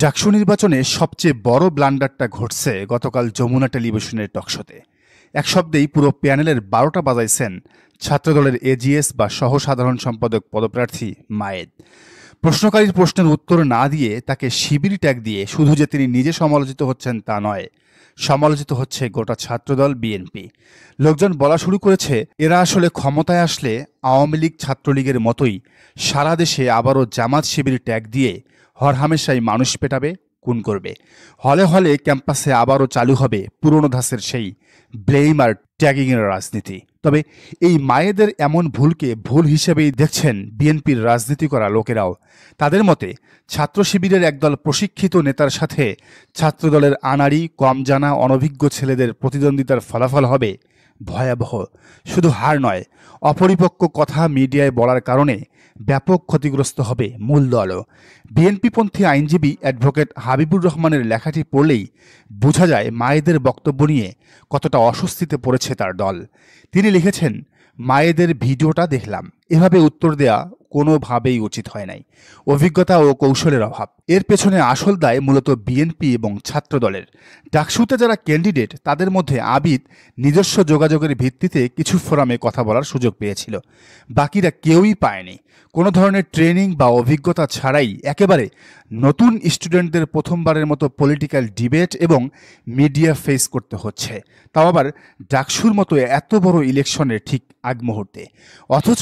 ডাকসু নির্বাচনে সবচেয়ে বড় ব্লান্ডারটা ঘটছে গতকাল যমুনা টেলিভিশনের টকশোতে। এক শব্দেই পুরো প্যানেলের 12টা বাজাইছেন ছাত্রদলের এজিএস বা সহসাধারণ সম্পাদক পদপ্রার্থী মায়েদ। প্রশ্নকারীর প্রশ্নের উত্তর না দিয়ে তাকে শিবির ট্যাগ দিয়ে শুধু যে তিনি নিজে সমালোচিত হচ্ছেন তা নয়, সমালোচিত হচ্ছে গোটা ছাত্রদল বিএনপি। লোকজন বলা শুরু করেছে এরা আসলে ক্ষমতায় আসলে আওয়ামী লীগ ছাত্রলীগের মতোই সারা দেশে আবারও জামাত শিবির ট্যাগ দিয়ে হরহামেশাই মানুষ পেটাবে, খুন করবে। হলে হলে ক্যাম্পাসে আবারও চালু হবে পুরনো ধাঁচের সেই ব্লেম আর ট্যাগিংয়ের রাজনীতি। তবে এই মায়েদের এমন ভুলকে ভুল হিসেবেই দেখছেন বিএনপির রাজনীতি করা লোকেরাও। তাদের মতে ছাত্র শিবিরের একদল প্রশিক্ষিত নেতার সাথে ছাত্রদলের আনাড়ি, কম জানা, অনভিজ্ঞ ছেলেদের প্রতিদ্বন্দ্বিতার ফলাফল হবে ভয়াবহ। শুধু হার নয়, অপরিপক্ক কথা মিডিয়ায় বলার কারণে ব্যাপক ক্ষতিগ্রস্ত হবে মূল দলও। বিএনপিপন্থী আইনজীবী অ্যাডভোকেট হাবিবুর রহমানের লেখাটি পড়লেই বোঝা যায় মায়েদের বক্তব্য নিয়ে কতটা অস্বস্তিতে পড়েছে তার দল। তিনি লিখেছেন, মায়েদের ভিডিওটা দেখলাম, এভাবে উত্তর দেয়া কোনোভাবেই উচিত হয় নাই। অভিজ্ঞতা ও কৌশলের অভাব। এর পেছনে আসল দায় মূলত বিএনপি এবং ছাত্রদলের। ডাকসুতে যারা ক্যান্ডিডেট তাদের মধ্যে আবিদ নিজস্ব যোগাযোগের ভিত্তিতে কিছু ফোরামে কথা বলার সুযোগ পেয়েছিল, বাকিরা কেউই পায়নি। কোনো ধরনের ট্রেনিং বা অভিজ্ঞতা ছাড়াই একেবারে নতুন স্টুডেন্টদের প্রথমবারের মতো পলিটিক্যাল ডিবেট এবং মিডিয়া ফেস করতে হচ্ছে, তাও আবার ডাকসুর মতো এত বড় ইলেকশনের ঠিক আগ মুহূর্তে। অথচ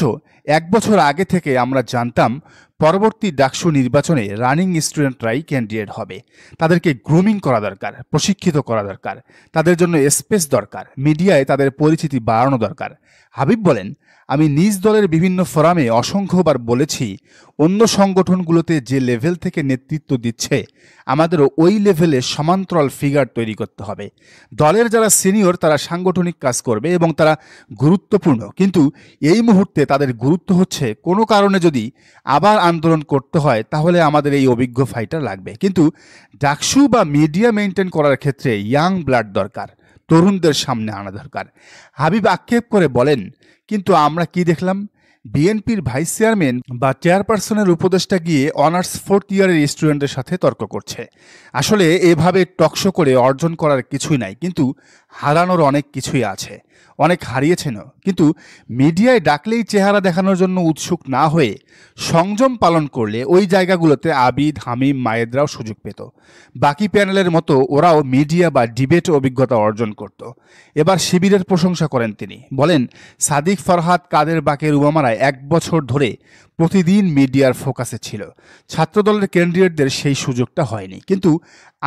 1 বছর আগে থেকে আমরা জানতাম পরবর্তী ডাকসু নির্বাচনে রানিং স্টুডেন্টরাই ক্যান্ডিডেট হবে। তাদেরকে গ্রুমিং করা দরকার, প্রশিক্ষিত করা দরকার, তাদের জন্য স্পেস দরকার, মিডিয়ায় তাদের পরিচিতি বাড়ানো দরকার। হাবিব বলেন, আমি নিজ দলের বিভিন্ন ফোরামে অসংখ্যবার বলেছি, অন্য সংগঠনগুলোতে যে লেভেল থেকে নেতৃত্ব দিচ্ছে আমাদেরও ওই লেভেলে সমান্তরাল ফিগার তৈরি করতে হবে। দলের যারা সিনিয়র তারা সাংগঠনিক কাজ করবে এবং তারা গুরুত্বপূর্ণ, কিন্তু এই মুহূর্তে তাদের গুরুত্ব হচ্ছে কোনো কারণে যদি আবার আন্দোলন করতে হয় তাহলে আমাদের এই অভিজ্ঞ ফাইটার লাগবে। কিন্তু ডাকসু বা মিডিয়া মেনটেন করার ক্ষেত্রে ইয়াং ব্লাড দরকার, তরুণদের সামনে আনা দরকার। হাবিব আক্ষেপ করে বলেন, কিন্তু আমরা কি দেখলাম? বিএনপির ভাইস চেয়ারম্যান বা চেয়ারপারসনের উপদেষ্টা গিয়ে অনার্স 4th ইয়ারের স্টুডেন্টদের সাথে তর্ক করছে। আসলে এভাবে টকশো করে অর্জন করার কিছুই নাই, কিন্তু হারানোর অনেক কিছুই আছে, অনেক হারিয়েছেনও। কিন্তু মিডিয়ায় ডাকলেই চেহারা দেখানোর জন্য উৎসুক না হয়ে সংযম পালন করলে ওই জায়গাগুলোতে আবিদ, হামিম, মায়েদরাও সুযোগ পেত। বাকি প্যানেলের মতো ওরাও মিডিয়া বা ডিবেট অভিজ্ঞতা অর্জন করত। এবার শিবিরের প্রশংসা করেন তিনি, বলেন, সাদিক, ফরহাদ, কাদের, বাকের, উমামারা 1 বছর ধরে প্রতিদিন মিডিয়ার ফোকাসে ছিল। ছাত্রদলের ক্যান্ডিডেটদের সেই সুযোগটা হয়নি, কিন্তু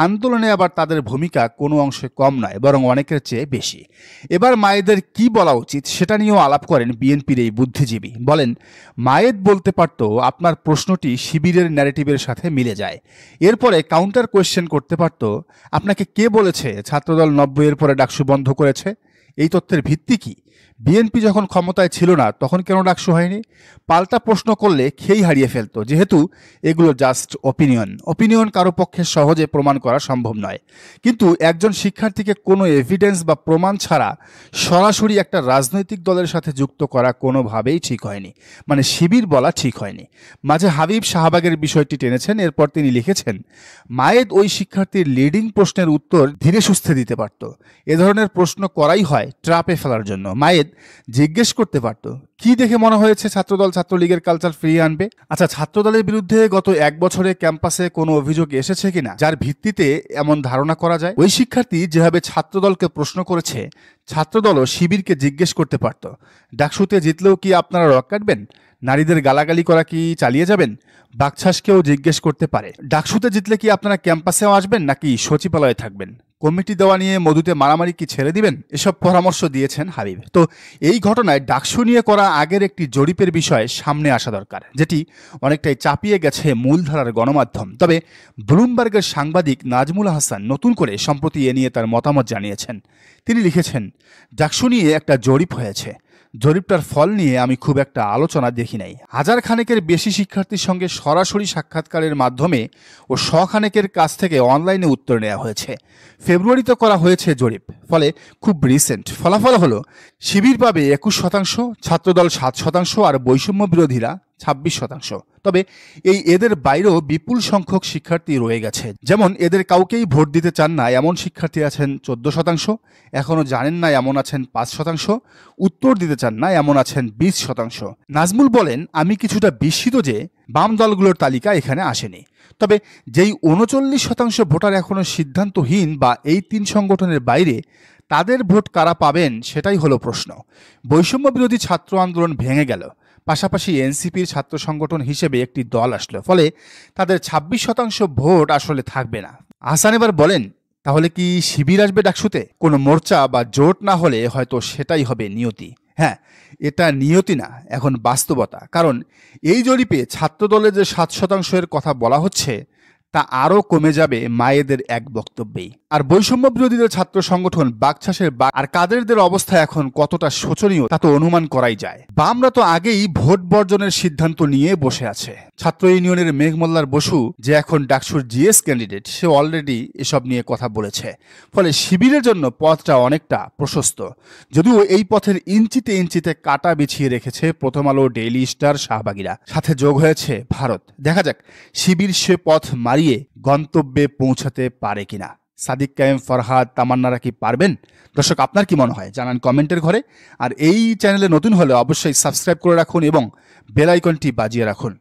আন্দোলনে আবার তাদের ভূমিকা কোনো অংশে কম নয়, বরং অনেকের চেয়ে বেশি। এবার মায়েদের কি বলা উচিত সেটা নিয়েও আলাপ করেন বিএনপির এই বুদ্ধিজীবী। বলেন, মায়েদ বলতে পারত, আপনার প্রশ্নটি শিবিরের ন্যারেটিভের সাথে মিলে যায়। এরপরে কাউন্টার কোয়েশ্চেন করতে পারত, আপনাকে কে বলেছে ছাত্রদল 90-এর পরে ডাকসু বন্ধ করেছে? এই তথ্যের ভিত্তি কি? বিএনপি যখন ক্ষমতায় ছিল না তখন কেন ডাকসু হয়নি? পাল্টা প্রশ্ন করলে খেই হারিয়ে ফেলতো, যেহেতু এগুলো জাস্ট অপিনিয়ন কারো পক্ষে সহজে প্রমাণ করা সম্ভব নয়। কিন্তু একজন শিক্ষার্থীকে কোনো এভিডেন্স বা প্রমাণ ছাড়া সরাসরি একটা রাজনৈতিক দলের সাথে যুক্ত করা কোনোভাবেই ঠিক হয়নি, মানে শিবির বলা ঠিক হয়নি। মাঝে হাবিব শাহবাগের বিষয়টি টেনেছেন, এরপর তিনি লিখেছেন, মায়েদ ওই শিক্ষার্থীর লিডিং প্রশ্নের উত্তর ধীরে সুস্থে দিতে পারত। এ ধরনের প্রশ্ন করাই হয় ট্রাপে ফেলার জন্য। মায়েদ জিজ্ঞেস করতে পারত, কি দেখে মনে হয়েছে ছাত্রদল ছাত্রলীগের কালচার ফিরিয়ে আনবে? আচ্ছা, ছাত্রদলের বিরুদ্ধে গত 1 বছরে ক্যাম্পাসে কোনো অভিযোগ এসেছে কিনা যার ভিত্তিতে এমন ধারণা করা যায়? ওই শিক্ষার্থী যেভাবে ছাত্রদলকে প্রশ্ন করেছে, ছাত্রদলও শিবিরকে জিজ্ঞেস করতে পারত, ডাকসুতে জিতলেও কি আপনারা রক কাটবেন? নারীদের গালাগালি করা কি চালিয়ে যাবেন? বাকছাসকেও জিজ্ঞেস করতে পারে, ডাকসুতে জিতলে কি আপনারা ক্যাম্পাসেও আসবেন নাকি সচিবালয়ে থাকবেন? কমিটি দেওয়া নিয়ে মধুতে মারামারি কি ছেড়ে দিবেন? এসব পরামর্শ দিয়েছেন হাবিব। তো এই ঘটনায় ডাকসু নিয়ে করা আগের একটি জরিপের বিষয় সামনে আসা দরকার, যেটি অনেকটাই চাপিয়ে গেছে মূলধারার গণমাধ্যম। তবে ব্লুমবার্গের সাংবাদিক নাজমুল হাসান নতুন করে সম্প্রতি এ নিয়ে তার মতামত জানিয়েছেন। তিনি লিখেছেন, ডাকসু নিয়ে একটা জরিপ হয়েছে, জরিপটার ফল নিয়ে আমি খুব একটা আলোচনা দেখি নাই। 1000 খানেকের বেশি শিক্ষার্থীর সঙ্গে সরাসরি সাক্ষাৎকারের মাধ্যমে ও 100 খানেকের কাছ থেকে অনলাইনে উত্তর নেওয়া হয়েছে। ফেব্রুয়ারিতে করা হয়েছে জরিপ, ফলে খুব রিসেন্ট। ফলাফল হলো শিবির পাবে 21%, ছাত্রদল 7% আর বৈষম্য বিরোধীরা 26%। তবে এই এদের বাইরেও বিপুল সংখ্যক শিক্ষার্থী রয়ে গেছে। যেমন এদের কাউকেই ভোট দিতে চান না এমন শিক্ষার্থী আছেন 14%, এখনো জানেন না এমন আছেন 5%, উত্তর দিতে চান না এমন আছেন 20%। নাজমুল বলেন, আমি কিছুটা বিস্মিত যে বাম দলগুলোর তালিকা এখানে আসেনি। তবে যেই 39% ভোটার এখনো সিদ্ধান্তহীন বা এই 3 সংগঠনের বাইরে, তাদের ভোট কারা পাবেন সেটাই হলো প্রশ্ন। বৈষম্য বিরোধী ছাত্র আন্দোলন ভেঙে গেল, পাশাপাশি এনসিপির ছাত্র সংগঠন হিসেবে একটি দল আসলো, ফলে তাদের 26% ভোট আসলে থাকবে না। আহসান এবার বলেন, তাহলে কি শিবির আসবে ডাকসুতে? কোনো মোর্চা বা জোট না হলে হয়তো সেটাই হবে নিয়তি। হ্যাঁ, এটা নিয়তি না, এখন বাস্তবতা। কারণ এই জরিপে ছাত্রদলের যে 7% কথা বলা হচ্ছে তা আরও কমে যাবে মায়েদের এক বক্তব্যেই। আর বৈষম্য বিরোধীদের ছাত্র সংগঠন বাকছাসের আর কাদেরদের অবস্থা এখন কতটা শোচনীয় তা তো অনুমান করাই যায়। বামরা তো আগেই ভোট বর্জনের সিদ্ধান্ত নিয়ে বসে আছে। ছাত্র ইউনিয়নের মেঘমোল্লার বসু, যে এখন ডাকসুর জিএস ক্যান্ডিডেট, সে অলরেডি এসব নিয়ে কথা বলেছে। ফলে শিবিরের জন্য পথটা অনেকটা প্রশস্ত, যদিও এই পথের ইঞ্চিতে ইঞ্চিতে কাটা বিছিয়ে রেখেছে প্রথম আলো, ডেইলি স্টার, শাহবাগীরা। সাথে যোগ হয়েছে ভারত। দেখা যাক শিবির সে পথ মারিয়ে গন্তব্যে পৌঁছাতে পারে কিনা। সাদিক কায়েম, ফরহাদ, তামান্নারা কি পারবেন? দর্শক, আপনার কি মনে হয় জানান কমেন্টের ঘরে। আর এই চ্যানেলে নতুন হলে অবশ্যই সাবস্ক্রাইব করে রাখুন এবং বেল আইকনটি বাজিয়ে রাখুন।